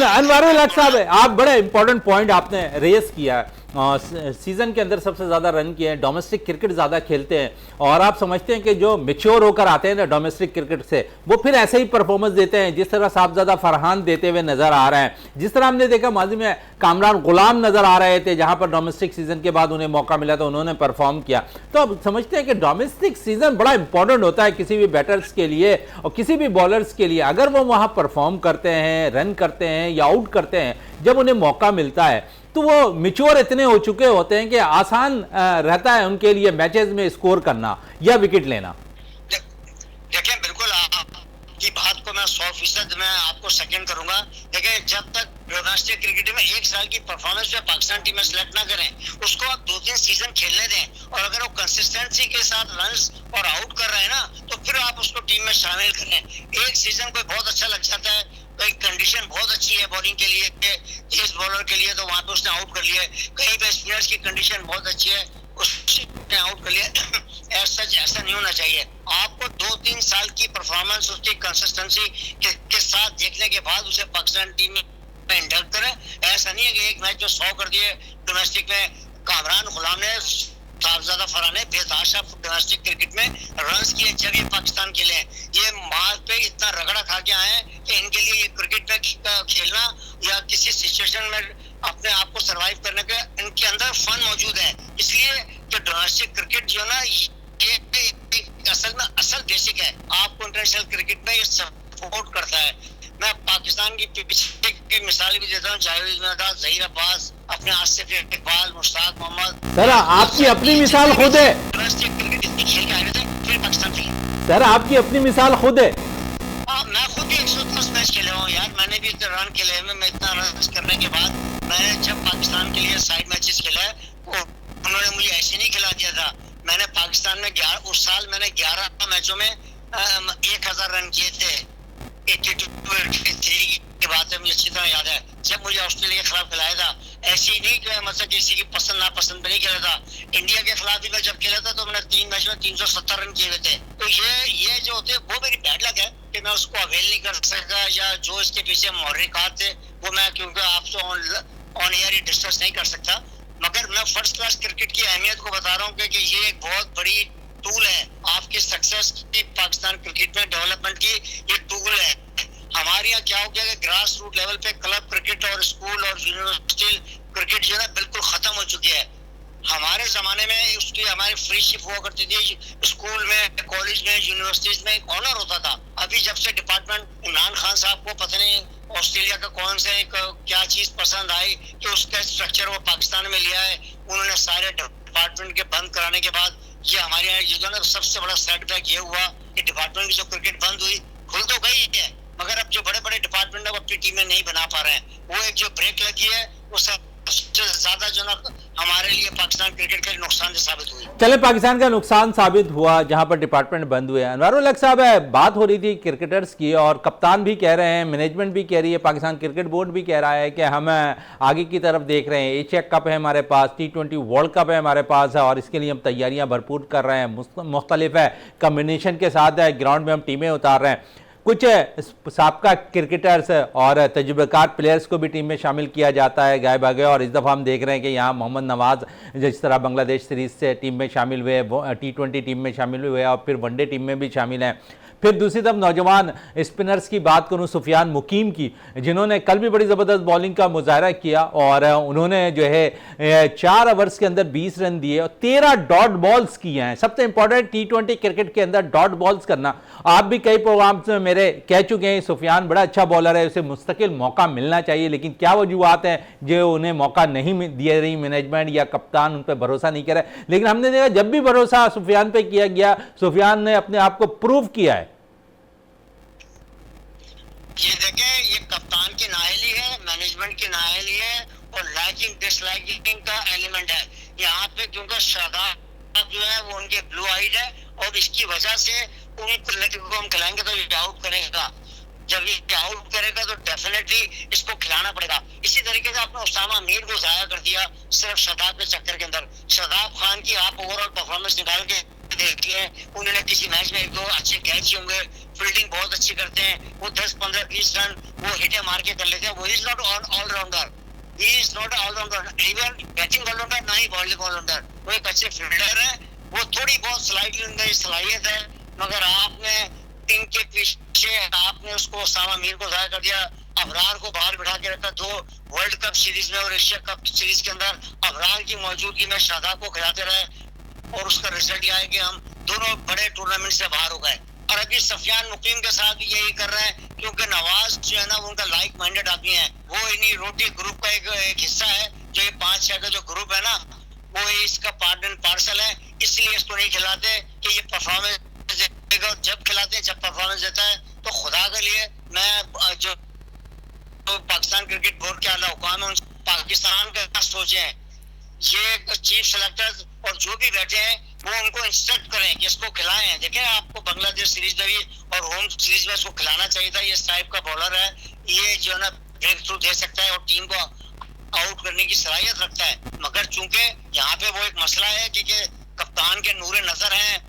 [SPEAKER 1] अनवारुल हक साहब, आप बड़ा इंपॉर्टेंट पॉइंट आपने रेस किया है सीज़न के अंदर सबसे ज़्यादा रन किए हैं, डोमेस्टिक क्रिकेट ज़्यादा खेलते हैं, और आप समझते हैं कि जो मेच्योर होकर आते हैं ना डोमेस्टिक क्रिकेट से, वो फिर ऐसे ही परफॉर्मेंस देते हैं जिस तरह साहबजादा फरहान देते हुए नज़र आ रहे हैं, जिस तरह हमने देखा माजी में कामरान गुलाम नज़र आ रहे थे, जहाँ पर डोमेस्टिक सीज़न के बाद उन्हें मौका मिला तो उन्होंने परफॉर्म किया। तो अब समझते हैं कि डोमेस्टिक सीज़न बड़ा इंपॉर्टेंट होता है किसी भी बैटर्स के लिए और किसी भी बॉलर्स के लिए। अगर वो वहाँ परफॉर्म करते हैं, रन करते हैं या आउट करते हैं, जब उन्हें मौका मिलता है तो वो मिच्योर इतने हो चुके होते हैं कि आसान रहता है उनके लिए मैचेस में स्कोर करना या विकेट लेना।
[SPEAKER 3] देखिए बिल्कुल आपकी बात को मैं 100% मैं आपको सेकंड करूंगा। देखिए जब तक डोमेस्टिक क्रिकेट में 1 साल की परफॉर्मेंस में पाकिस्तान टीम में सिलेक्ट ना करें, उसको आप 2-3 सीजन खेलने दें, और अगर वो कंसिस्टेंसी के साथ रन्स और आउट कर रहे हैं ना, तो फिर आप उसको टीम में शामिल करें। एक सीजन कोई बहुत अच्छा लग जाता है, कहीं कंडीशन बहुत अच्छी है बॉलिंग के लिए, तेज बॉलर के लिए, तो वहां पे उसने आउट कर लिया। कहीं पे स्पिनर्स की कंडीशन बहुत अच्छी है, उसने आउट कर लिया। ऐसा नहीं होना चाहिए। आपको 2-3 साल की परफॉर्मेंस उसकी कंसिस्टेंसी के साथ देखने के बाद उसे पाकिस्तान टीम में इंडक्ट करें। ऐसा नहीं है कि एक मैच में 100 कर दिए। डोमेस्टिक में कामरान गुलाम ने, साहबजादा फरहान ने बेतहाशा डोमेस्टिक क्रिकेट में रन्स किए जब ये पाकिस्तान खेले हैं। ये मार पे इतना रगड़ा खा के आए हैं कि इनके लिए ये क्रिकेट में खेलना या किसी सिचुएशन में अपने आप को सरवाइव करने के इनके अंदर फन मौजूद है। इसलिए जो डोमेस्टिक क्रिकेट जो ना ये असल में असल बेसिक है, आपको इंटरनेशनल क्रिकेट में ये सपोर्ट करता है। मैं पाकिस्तान की पीछे की मिसाल भी देता हूँ, जावेद मिर्जा, जहीर अब्बास, अपने आसिफ इकबाल, मुश्ताक मोहम्मद।
[SPEAKER 1] सर आपकी अपनी मिसाल खुद है।
[SPEAKER 3] डोमेस्टिक क्रिकेट इतनी खेल के आए थे, फिर पाकिस्तान खेले।
[SPEAKER 1] सर आपकी अपनी मिसाल खुद है।
[SPEAKER 3] मैं खुद भी 110 मैच खेले हूँ यार, मैंने भी रन खेले हैं। मैं इतना रन करने के बाद मैंने जब पाकिस्तान के लिए साइड मैचेस खेला है, उन्होंने मुझे ऐसे नहीं खिला दिया था। मैंने पाकिस्तान में उस साल मैंने 11 मैचों में 1000 रन किए थे। 82-83 की बात है, मुझे अच्छी तरह याद है, जब मुझे ऑस्ट्रेलिया के खिलाफ खिलाया था। ऐसी नहीं कि मतलब किसी की पसंद नापसंद पे नहीं खेला था। इंडिया के खिलाफ भी मैं जब खेला था तो मैंने 3 मैच में 370 रन किए हुए थे। तो ये जो होते वो मेरी बैड लक है कि मैं उसको अवेल नहीं कर सका, या जो इसके पीछे मुहर्रिकात थे वो मैं, क्योंकि आपसे ऑन एयर ही डिस्कस नहीं कर सकता। मगर मैं फर्स्ट क्लास क्रिकेट की अहमियत को बता रहा हूँ कि ये एक बहुत बड़ी टूल है आपकी सक्सेस की, पाकिस्तान क्रिकेट में डेवलपमेंट की ये टूल है। हमारे यहाँ क्या हो गया कि ग्रास रूट लेवल पे क्लब क्रिकेट और स्कूल और यूनिवर्सिटी क्रिकेट जो है बिल्कुल खत्म हो चुकी है। हमारे जमाने में उसकी हमारी फ्रीशिप हुआ करती थी, स्कूल में, कॉलेज में, यूनिवर्सिटीज में एक ऑनर होता था। अभी जब से डिपार्टमेंट इमरान खान साहब को पता नहीं ऑस्ट्रेलिया का कौन से क्या चीज पसंद आई कि उसका स्ट्रक्चर वो पाकिस्तान में लिया है। उन्होंने सारे डिपार्टमेंट के बंद कराने के बाद ये हमारे यहाँ ये जो ना सबसे बड़ा सेटबैक ये हुआ कि डिपार्टमेंट की जो क्रिकेट बंद हुई, खुल तो गई है, मगर अब जो बड़े बड़े डिपार्टमेंट है वो अपनी टीमें नहीं बना पा रहे हैं। वो एक जो ब्रेक लगी है वो सबसे ज्यादा जो ना हमारे लिए पाकिस्तान क्रिकेट के लिए नुकसान साबित हुई।
[SPEAKER 1] चले पाकिस्तान का नुकसान साबित हुआ जहां पर डिपार्टमेंट बंद हुए। अनवारुल हक साहब है, बात हो रही थी क्रिकेटर्स की और कप्तान भी कह रहे हैं, मैनेजमेंट भी कह रही है, पाकिस्तान क्रिकेट बोर्ड भी कह रहा है कि हम आगे की तरफ देख रहे हैं। एशिया कप है हमारे पास, T20 वर्ल्ड कप है हमारे पास और इसके लिए हम तैयारियां भरपूर कर रहे हैं। मुख्तलिफ है कम्बिनेशन के साथ है, ग्राउंड में हम टीमें उतार रहे हैं। कुछ साबका क्रिकेटर्स और तजुर्बेकार प्लेयर्स को भी टीम में शामिल किया जाता है गाए भागे, और इस दफ़ा हम देख रहे हैं कि यहाँ मोहम्मद नवाज जिस तरह बांग्लादेश सीरीज़ से टीम में शामिल हुए, T20 टीम में शामिल हुए और फिर वनडे टीम में भी शामिल हैं। फिर दूसरी तरफ नौजवान स्पिनर्स की बात करूं, सुफियान मुकीम की, जिन्होंने कल भी बड़ी ज़बरदस्त बॉलिंग का मुजाहरा किया और उन्होंने जो है 4 ओवर्स के अंदर 20 रन दिए और 13 डॉट बॉल्स किए हैं। सबसे इंपॉर्टेंट T20 क्रिकेट के अंदर डॉट बॉल्स करना। आप भी कई प्रोग्राम्स में मेरे कह चुके हैं सुफियान बड़ा अच्छा बॉलर है, उसे मुस्तकिल मौका मिलना चाहिए, लेकिन क्या वजूहत हैं जो उन्हें मौका नहीं दिए रही मैनेजमेंट या कप्तान उन पर भरोसा नहीं करे। लेकिन हमने देखा जब भी भरोसा सुफियान पे किया गया, सुफियान ने अपने आप को प्रूव किया है।
[SPEAKER 3] ये देखें, ये कप्तान की नाअहली है, मैनेजमेंट की नाअहली है और लाइकिंग डिसलाइकिंग का एलिमेंट है यहाँ पे, क्योंकि शादाब जो है वो उनके ब्लू आइड है और इसकी वजह से उनको हम खिलाएंगे तो ये आउट करेगा। जब ये आउट करेगा तो डेफिनेटली इसको खिलाना पड़ेगा। इसी तरीके से आपने उसामा मीर को जाया कर दिया सिर्फ शादाब के चक्कर के अंदर। शादाब खान की आप ओवरऑल परफॉर्मेंस निकाल के देखिए, उन्होंने किसी मैच में 1-2 अच्छे कैच होंगे, फील्डिंग बहुत अच्छी करते हैं, वो 10, 15, 20 रन वो हिटे मार के कर लेते हैं। वो is not allrounder, he is not allrounder, even batting allrounder ना ही बॉलिंग ऑलराउंडर, वो एक अच्छे फील्डर है। वो थोड़ी बहुत स्लाइडली उनकी सलाहियत है, मगर आपने टीम के पीछे आपने उसको उसामा मीर को जाया कर दिया, अबरार को बाहर बिठा के रखा। 2 वर्ल्ड कप सीरीज में और एशिया कप सीरीज के अंदर अबरार की मौजूदगी में शादाब को खिलाते रहे, और उसका रिजल्ट यह है कि हम दोनों बड़े टूर्नामेंट से बाहर हो गए। और अभी सफियान मुकीम के साथ भी यही कर रहे हैं, क्योंकि नवाज जो है ना वो उनका लाइक माइंडेड आदमी है। वो इन्हीं रोटी ग्रुप का एक हिस्सा है, जो ये 5-6 का जो ग्रुप है ना, वो इसका पार्ट एंड पार्सल है। इसलिए इसको नहीं खिलाते कि ये परफॉर्मेंस देगा, जब खिलाते हैं जब परफॉर्मेंस देता है। तो खुदा के लिए मैं जो पाकिस्तान क्रिकेट बोर्ड के आला हुकाम है, पाकिस्तान का सोचें, ये चीफ सेलेक्टर्स और जो भी बैठे हैं वो उनको इंस्ट्रक्ट करें कि इसको खिलाएं। देखें, आपको बांग्लादेश सीरीज में भी और होम सीरीज में इसको खिलाना चाहिए था। ये इस टाइप का बॉलर है, ये जो है ना ब्रेक थ्रू दे सकता है और टीम को आउट करने की सलाहियत रखता है। मगर चूंकि यहाँ पे वो एक मसला है कि कप्तान के नूरे नजर हैं,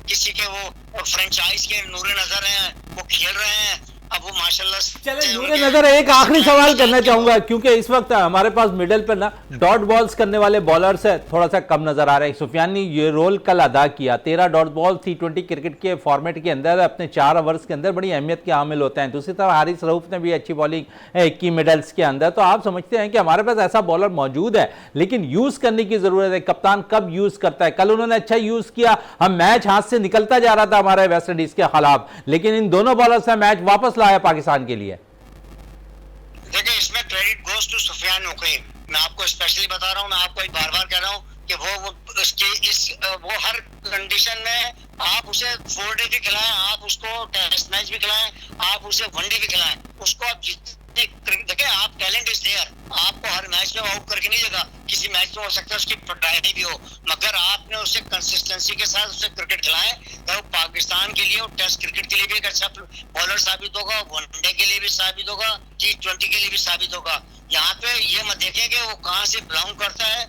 [SPEAKER 3] किसी के वो फ्रेंचाइज के नूरे नजर हैं, वो खेल रहे हैं। अब वो माशाल्लाह
[SPEAKER 1] चले नूरे नजर। एक आखिरी सवाल करना चाहूंगा, क्योंकि इस वक्त हमारे पास मिडल पर ना डॉट बॉल्स करने वाले बॉलर्स है थोड़ा सा कम नजर आ रहे हैं। सुफियान ने ये रोल कल अदा किया। 13 डॉट बॉल T20 क्रिकेट के फॉर्मेट के अंदर अपने 4 ओवर्स के अंदर बड़ी अहमियत के हामिल होते हैं। दूसरी तरफ हारिस रऊफ ने भी अच्छी बॉलिंग की मिडल्स के अंदर। तो आप समझते हैं कि हमारे पास ऐसा बॉलर मौजूद है, लेकिन यूज करने की जरूरत है। कप्तान कब यूज करता है? कल उन्होंने अच्छा यूज किया, हम मैच हाथ से निकलता जा रहा था हमारे वेस्ट इंडीज के खिलाफ, लेकिन इन दोनों बॉलर्स ने मैच वापस लाया पाकिस्तान के लिए।
[SPEAKER 3] देखिए, इसमें क्रेडिट गोज टू सुफियान मुकीम। मैं आपको स्पेशली बता रहा हूँ, मैं आपको बार बार कह रहा हूँ कि वो हर कंडीशन में आप उसे 4 डे भी खिलाएं, आप उसको टेस्ट मैच भी खिलाएं, आप उसे 1 डे भी खिलाएं, उसको आप देखिए, आप टैलेंट इज देयर। आपको हर मैच में आउट करके नहीं देगा, किसी मैच में हो सकता है उसकी पटाई भी हो, मगर आपने उसे कंसिस्टेंसी के साथ उसे क्रिकेट खिलाएं। तो पाकिस्तान के लिए और टेस्ट क्रिकेट के लिए भी एक अच्छा बॉलर साबित होगा, 1 डे के लिए भी साबित होगा, T20 के लिए भी साबित होगा। यहाँ पे ये मत देखें कि वो कहाँ से बिलोंग करता है,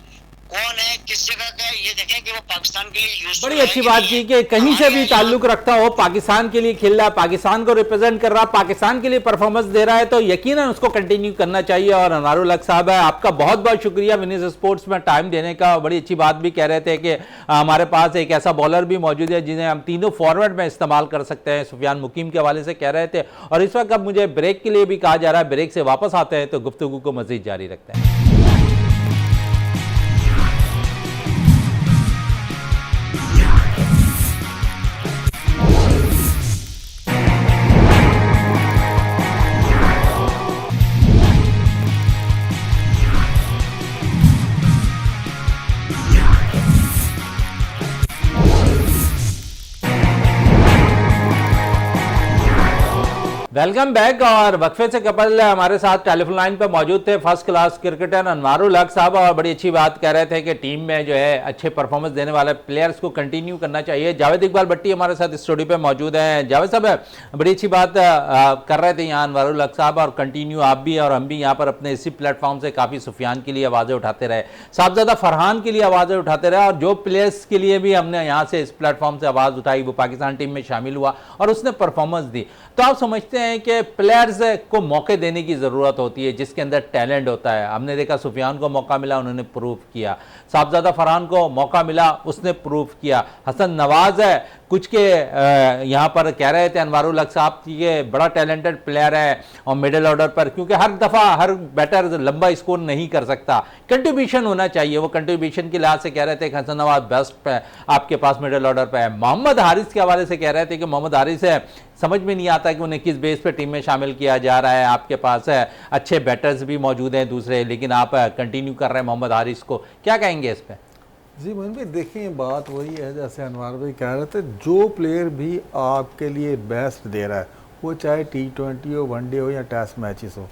[SPEAKER 3] कौन है, किस जगह का है, ये देखें कि वो पाकिस्तान के लिए यूज।
[SPEAKER 1] बड़ी अच्छी बात की कि कहीं से भी ताल्लुक रखता हो, पाकिस्तान के लिए खेल रहा है, पाकिस्तान को रिप्रेजेंट कर रहा, पाकिस्तान के लिए परफॉर्मेंस दे रहा है, तो यकीनन उसको कंटिन्यू करना चाहिए। और अनवारुल हक साहब है, आपका बहुत बहुत शुक्रिया विनीस स्पोर्ट्स में टाइम देने का। बड़ी अच्छी बात भी कह रहे थे कि हमारे पास एक ऐसा बॉलर भी मौजूद है जिन्हें हम तीनों फॉर्मेट में इस्तेमाल कर सकते हैं। सुफियान मुकीम के हवाले से कह रहे थे। और इस वक्त अब मुझे ब्रेक के लिए भी कहा जा रहा है, ब्रेक से वापस आते हैं तो गुफ्तगू को मजीद जारी रखते हैं। Welcome back. और वक्फे से कबल हमारे साथ टेलीफोन लाइन पर मौजूद थे फर्स्ट क्लास क्रिकेटर अनवारुल हक साहब, और बड़ी अच्छी बात कह रहे थे कि टीम में जो है अच्छे परफॉर्मेंस देने वाले प्लेयर्स को कंटिन्यू करना चाहिए। जावेद इकबाल भट्टी हमारे साथ स्टूडियो पे मौजूद हैं। जावेद साहब, बड़ी अच्छी बात कर रहे थे यहाँ अनवारुल हक साहब, और कंटिन्यू आप भी और हम भी यहाँ पर अपने इसी प्लेटफॉर्म से काफ़ी सुफियान के लिए आवाज़ें उठाते रहे, साहबजादा फरहान के लिए आवाज़ें उठाते रहे, और जो प्लेयर्स के लिए भी हमने यहाँ से इस प्लेटफॉर्म से आवाज़ उठाई वो पाकिस्तान टीम में शामिल हुआ और उसने परफॉर्मेंस दी। तो आप समझते हैं कि प्लेयर्स को मौके देने की ज़रूरत होती है जिसके अंदर टैलेंट होता है। हमने देखा सुफियान को मौका मिला, उन्होंने प्रूव किया। साहबजादा फरहान को मौका मिला, उसने प्रूव किया। हसन नवाज है, कुछ के यहाँ पर कह रहे थे अनवारुल हक साहब कि ये बड़ा टैलेंटेड प्लेयर है और मिडिल ऑर्डर पर, क्योंकि हर दफ़ा हर बैटर लंबा स्कोर नहीं कर सकता, कंट्रीब्यूशन होना चाहिए। वो कंट्रीब्यूशन के लिहाज से कह रहे थे कि हसन नवाज बेस्ट पे आपके पास मिडिल ऑर्डर पर है। मोहम्मद हारिस के हवाले से कह रहे थे कि मोहम्मद हारिस है, समझ में नहीं आता कि उन्हें किस बेस पे टीम में शामिल किया जा रहा है। आपके पास है अच्छे बैटर्स भी मौजूद हैं दूसरे, लेकिन आप कंटिन्यू कर रहे हैं मोहम्मद हारिस को, क्या कहेंगे इस पे?
[SPEAKER 2] जी मोहन भाई, देखिए बात वही है जैसे अनवार भाई कह रहे थे, जो प्लेयर भी आपके लिए बेस्ट दे रहा है, वो चाहे T20 हो, 1 डे हो या टेस्ट मैचेस हो,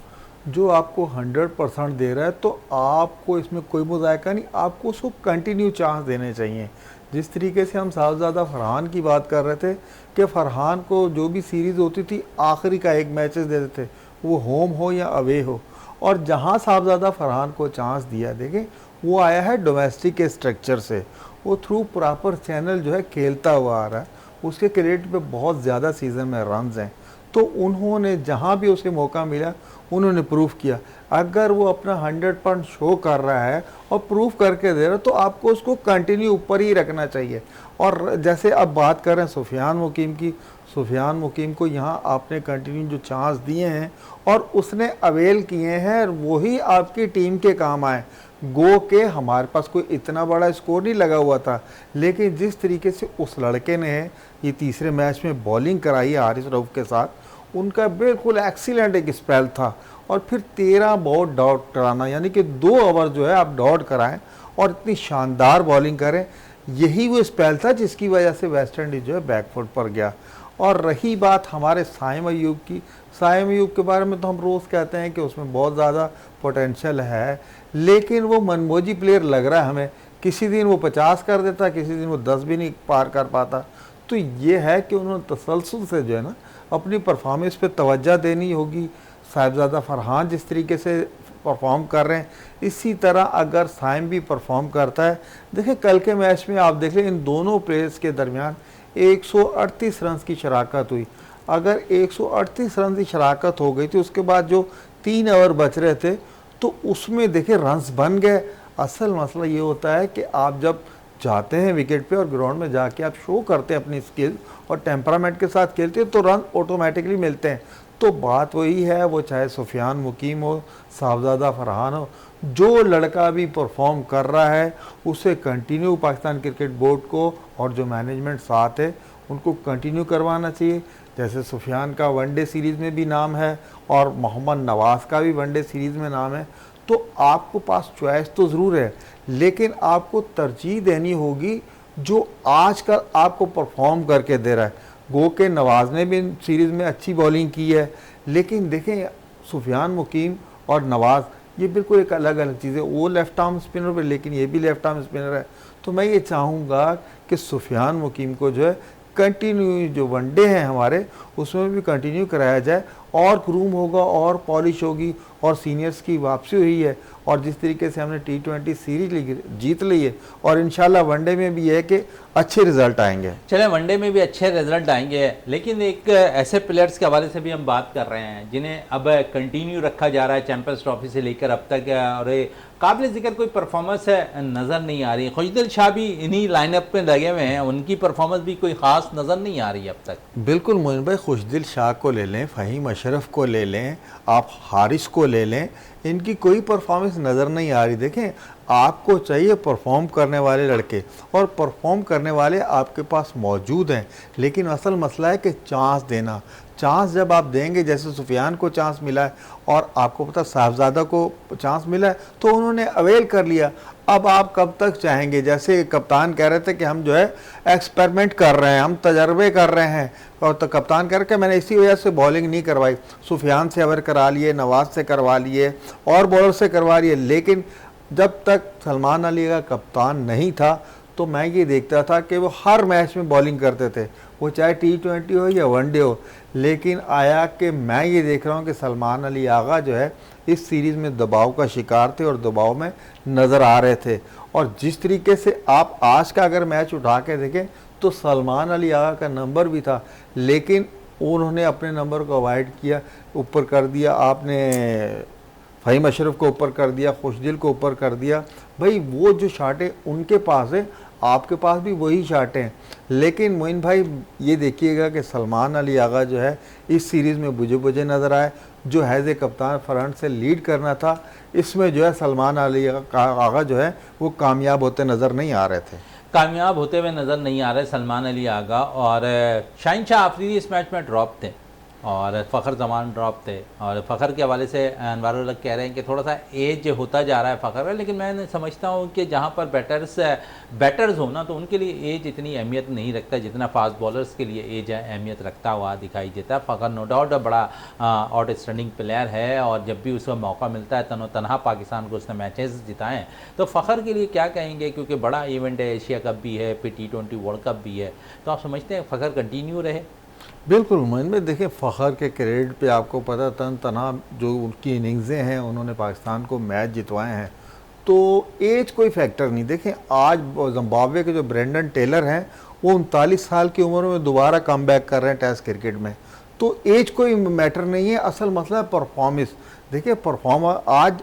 [SPEAKER 2] जो आपको 100% दे रहा है, तो आपको इसमें कोई मुज़ायका नहीं, आपको उसको कंटिन्यू चांस देने चाहिए। जिस तरीके से हम साहबजादा फरहान की बात कर रहे थे कि फरहान को जो भी सीरीज़ होती थी आखिरी का 1 मैचेस देते थे, वो होम हो या अवे हो, और जहाँ साहबजादा फरहान को चांस दिया, देखें वो आया है डोमेस्टिक के स्ट्रक्चर से, वो थ्रू प्रॉपर चैनल जो है खेलता हुआ आ रहा है, उसके क्रेडिट पे बहुत ज़्यादा सीज़न में रन्स हैं। तो उन्होंने जहाँ भी उसे मौका मिला उन्होंने प्रूफ किया। अगर वो अपना 100% शो कर रहा है और प्रूफ करके दे रहा है तो आपको उसको कंटिन्यू ऊपर ही रखना चाहिए। और जैसे अब बात कर रहे हैं सुफियान मुकीम की, सुफियान मुकीम को यहाँ आपने कंटिन्यू जो चांस दिए हैं और उसने अवेल किए हैं, वही आपकी टीम के काम आए। गो के हमारे पास कोई इतना बड़ा स्कोर नहीं लगा हुआ था, लेकिन जिस तरीके से उस लड़के ने ये तीसरे मैच में बॉलिंग कराई हारिस रऊफ के साथ, उनका बिल्कुल एक्सीलेंट एक स्पेल था। और फिर 13 बॉल डॉट कराना, यानी कि 2 ओवर जो है आप डॉट कराएं और इतनी शानदार बॉलिंग करें, यही वो स्पेल था जिसकी वजह से वेस्ट इंडीज़ जो है बैकफुट पर गया। और रही बात हमारे साइम अयूब की, साइम अयूब के बारे में तो हम रोज़ कहते हैं कि उसमें बहुत ज़्यादा पोटेंशियल है, लेकिन वो मनमोजी प्लेयर लग रहा है हमें। किसी दिन वो 50 कर देता, किसी दिन वो 10 भी नहीं पार कर पाता। तो ये है कि उन्होंने तसलसल से जो है ना अपनी परफॉर्मेंस पे तवज्जो देनी होगी। साहिबजादा फरहान जिस तरीके से परफॉर्म कर रहे हैं, इसी तरह अगर साइम भी परफॉर्म करता है। देखिए कल के मैच में आप देख लें इन दोनों प्लेयर्स के दरमियान 138 रन की शराकत हुई। अगर 138 रन की शराकत हो गई थी, उसके बाद जो 3 ओवर बच रहे थे तो उसमें देखिए रन्स बन गए। असल मसला ये होता है कि आप जब जाते हैं विकेट पे और ग्राउंड में जाके आप शो करते हैं अपनी स्किल और टेम्परामेंट के साथ खेलते हैं तो रन ऑटोमेटिकली मिलते हैं। तो बात वही है, वो चाहे सुफियान मुकीम हो, साहिबजादा फरहान हो, जो लड़का भी परफॉर्म कर रहा है उसे कंटिन्यू पाकिस्तान क्रिकेट बोर्ड को और जो मैनेजमेंट साथ है उनको कंटिन्यू करवाना चाहिए। जैसे सुफियान का वनडे सीरीज़ में भी नाम है और मोहम्मद नवाज़ का भी वनडे सीरीज़ में नाम है, तो आपको पास चॉइस तो ज़रूर है, लेकिन आपको तरजीह देनी होगी जो आजकल आपको परफॉर्म करके दे रहा है। गो के नवाज़ ने भी सीरीज़ में अच्छी बॉलिंग की है, लेकिन देखें सुफियान मुकीम और नवाज़ ये बिल्कुल एक अलग अलग चीज़ है। वो लेफ़्ट आर्म स्पिनर है लेकिन ये भी लेफ़्ट आर्म स्पिनर है। तो मैं ये चाहूँगा कि सुफियान मुकीम को जो है कंटिन्यू जो वनडे हैं हमारे उसमें भी कंटिन्यू कराया जाए, और ग्रूम होगा और पॉलिश होगी और सीनियर्स की वापसी हुई है। और जिस तरीके से हमने T20 सीरीज जीत ली है और इंशाल्लाह वनडे में भी है कि अच्छे रिजल्ट आएंगे।
[SPEAKER 1] चलें वनडे में भी अच्छे रिजल्ट आएंगे, लेकिन एक ऐसे प्लेयर्स के हवाले से भी हम बात कर रहे हैं जिन्हें अब कंटिन्यू रखा जा रहा है चैंपियंस ट्रॉफी से लेकर अब तक, और काबिल ज़िक्र कोई परफॉर्मेंस नज़र नहीं आ रही। खुशदिल शाह भी इन्हीं लाइनअप में लगे हुए हैं, उनकी परफॉर्मेंस भी कोई ख़ास नज़र नहीं आ रही अब तक।
[SPEAKER 2] बिल्कुल मोइन भाई, खुशदिल शाह को ले लें, फ़हीम अशरफ को ले लें, आप हारिस को ले लें, इनकी कोई परफॉर्मेंस नज़र नहीं आ रही। देखें आपको चाहिए परफॉर्म करने वाले लड़के, और परफॉर्म करने वाले आपके पास मौजूद हैं, लेकिन असल मसला है कि चांस देना। चांस जब आप देंगे, जैसे सुफियान को चांस मिला है और आपको पता साहिबजादा को चांस मिला है तो उन्होंने अवेल कर लिया। अब आप कब तक चाहेंगे? जैसे कप्तान कह रहे थे कि हम जो है एक्सपेरिमेंट कर रहे हैं, हम तजर्बे कर रहे हैं, और तो कप्तान कह रहे कि मैंने इसी वजह से बॉलिंग नहीं करवाई। सुफियान से ओवर करा लिए, नवाज से करवा लिए और बॉलर से करवा लिए, लेकिन जब तक सलमान अली का कप्तान नहीं था तो मैं ये देखता था कि वो हर मैच में बॉलिंग करते थे, वो चाहे T20 हो या वनडे हो। लेकिन आया कि मैं ये देख रहा हूँ कि सलमान अली आगा जो है इस सीरीज़ में दबाव का शिकार थे और दबाव में नज़र आ रहे थे। और जिस तरीके से आप आज का अगर मैच उठा के देखें तो सलमान अली आगा का नंबर भी था, लेकिन उन्होंने अपने नंबर को अवॉइड किया, ऊपर कर दिया आपने फ़हीम अशरफ को ऊपर कर दिया, खुशदिल को ऊपर कर दिया। भाई वो जो शाटें उनके पास है, आपके पास भी वही शाटें हैं। लेकिन मोइन भाई ये देखिएगा कि सलमान अली आगा जो है इस सीरीज़ में बुझे बुझे नज़र आए। जो हैज़ ए कप्तान फ्रंट से लीड करना था, इसमें जो है सलमान अली आगा जो है वो कामयाब होते नज़र नहीं आ रहे थे,
[SPEAKER 1] कामयाब होते हुए नज़र नहीं आ रहे सलमान अली आगा। और शाहीन शाह आफरीदी इस मैच में ड्रॉप थे और फ़खर जमान ड्रॉप थे, और फ़खर के हवाले से अनवारुल हक कह रहे हैं कि थोड़ा सा एज होता जा रहा है फ़खर का, लेकिन मैं समझता हूँ कि जहाँ पर बैटर्स हो ना तो उनके लिए एज इतनी अहमियत नहीं रखता जितना फास्ट बॉलर्स के लिए एज अहमियत रखता हुआ दिखाई देता है। फ़खर नो डाउट बड़ा आउटस्टैंडिंग प्लेयर है, और जब भी उसको मौका मिलता है तनो तनहा पाकिस्तान को उसने मैचेस जिताएँ। तो फ़खर के लिए क्या कहेंगे, क्योंकि बड़ा इवेंट है, एशिया कप भी है, फिर T20 वर्ल्ड कप भी है, तो आप समझते हैं फ़खर कंटिन्यू रहे?
[SPEAKER 2] बिल्कुल मोइन में देखें फ़खर के क्रेडिट पे आपको पता तना जो उनकी इनिंग्सें हैं, उन्होंने पाकिस्तान को मैच जितवाए हैं, तो एज कोई फैक्टर नहीं। देखें आज जिम्बाब्वे के जो ब्रेंडन टेलर हैं वो 39 साल की उम्र में दोबारा कम बैक कर रहे हैं टेस्ट क्रिकेट में, तो एज कोई मैटर नहीं है, असल मसला है परफॉर्मेंस। देखिए परफॉर्मर आज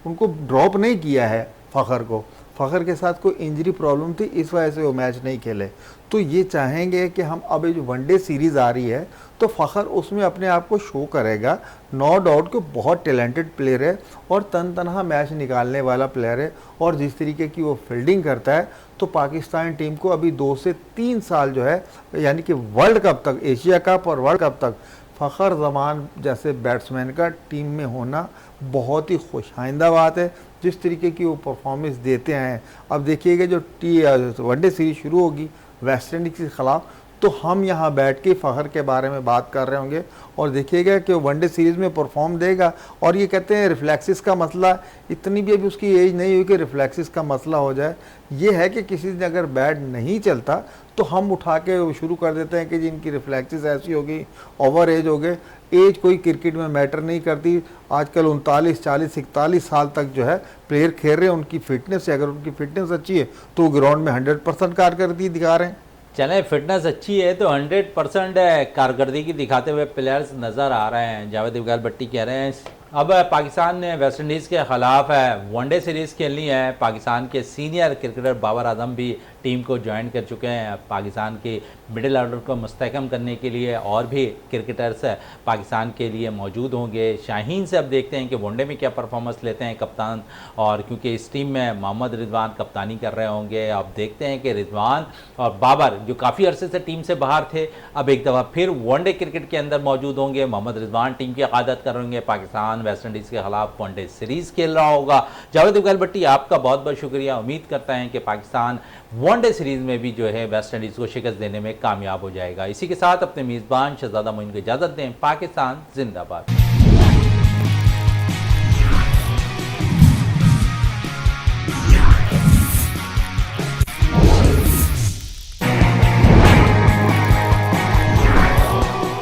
[SPEAKER 2] उनको ड्रॉप नहीं किया है फ़खर को, फ़खर के साथ कोई इंजरी प्रॉब्लम थी, इस वजह से वो मैच नहीं खेले। तो ये चाहेंगे कि हम अब जो वनडे सीरीज़ आ रही है तो फ़खर उसमें अपने आप को शो करेगा। नो डाउट कि बहुत टैलेंटेड प्लेयर है और तन तनहा मैच निकालने वाला प्लेयर है, और जिस तरीके की वो फील्डिंग करता है तो पाकिस्तान टीम को अभी 2 से 3 साल जो है, यानी कि वर्ल्ड कप तक, एशिया कप और वर्ल्ड कप तक फ़खर जमान जैसे बैट्समैन का टीम में होना बहुत ही खुशाइंदा बात है। जिस तरीके की वो परफॉर्मेंस देते हैं, अब देखिएगा जो वनडे सीरीज शुरू होगी वेस्ट इंडीज़ के ख़िलाफ़, तो हम यहाँ बैठ के फ़खर के बारे में बात कर रहे होंगे और देखिएगा कि वनडे सीरीज़ में परफॉर्म देगा। और ये कहते हैं रिफ्लेक्सिस का मसला, इतनी भी अभी उसकी एज नहीं हुई कि रिफ्लेक्सिस का मसला हो जाए। ये है कि किसी दिन अगर बैट नहीं चलता तो हम उठा के शुरू कर देते हैं कि जिनकी रिफ्लेक्सिस ऐसी होगी, ओवर एज हो गए। एज कोई क्रिकेट में मैटर नहीं करती। आजकल 39, 40, 41 साल तक जो है प्लेयर खेल रहे हैं, उनकी फ़िटनेस है, अगर उनकी फ़िटनेस अच्छी है तो ग्राउंड में 100% कारकर्दगी दिखा रहे हैं।
[SPEAKER 1] चलें, फिटनेस अच्छी है तो 100% कारकर्दगी दिखाते हुए प्लेयर्स नज़र आ रहे हैं। जावेद इकबाल भट्टी कह रहे हैं अब पाकिस्तान ने वेस्ट इंडीज़ के ख़िलाफ़ वनडे सीरीज़ खेलनी है। पाकिस्तान के सीनियर क्रिकेटर बाबर आजम भी टीम को ज्वाइन कर चुके हैं। पाकिस्तान के मिडिल ऑर्डर को मुस्तहकम करने के लिए और भी क्रिकेटर्स पाकिस्तान के लिए मौजूद होंगे। शाहीन से अब देखते हैं कि वनडे में क्या परफॉर्मेंस लेते हैं कप्तान, और क्योंकि इस टीम में मोहम्मद रिजवान कप्तानी कर रहे होंगे। अब देखते हैं कि रिजवान और बाबर जो काफ़ी अरसे से टीम से बाहर थे, अब एक दफ़ा फिर वनडे क्रिकेट के अंदर मौजूद होंगे। मोहम्मद रिजवान टीम की क़यादत करेंगे, पाकिस्तान वेस्ट इंडीज़ के खिलाफ वनडे सीरीज़ खेल रहा होगा। जावेद इकबाल भट्टी आपका बहुत बहुत शुक्रिया। उम्मीद करता है कि पाकिस्तान वनडे सीरीज़ में भी जो है वेस्ट इंडीज़ को शिकस्त देने में कामयाब हो जाएगा। इसी के साथ अपने मेज़बान शहजादा मोइन को इजाज़त दें। पाकिस्तान जिंदाबाद।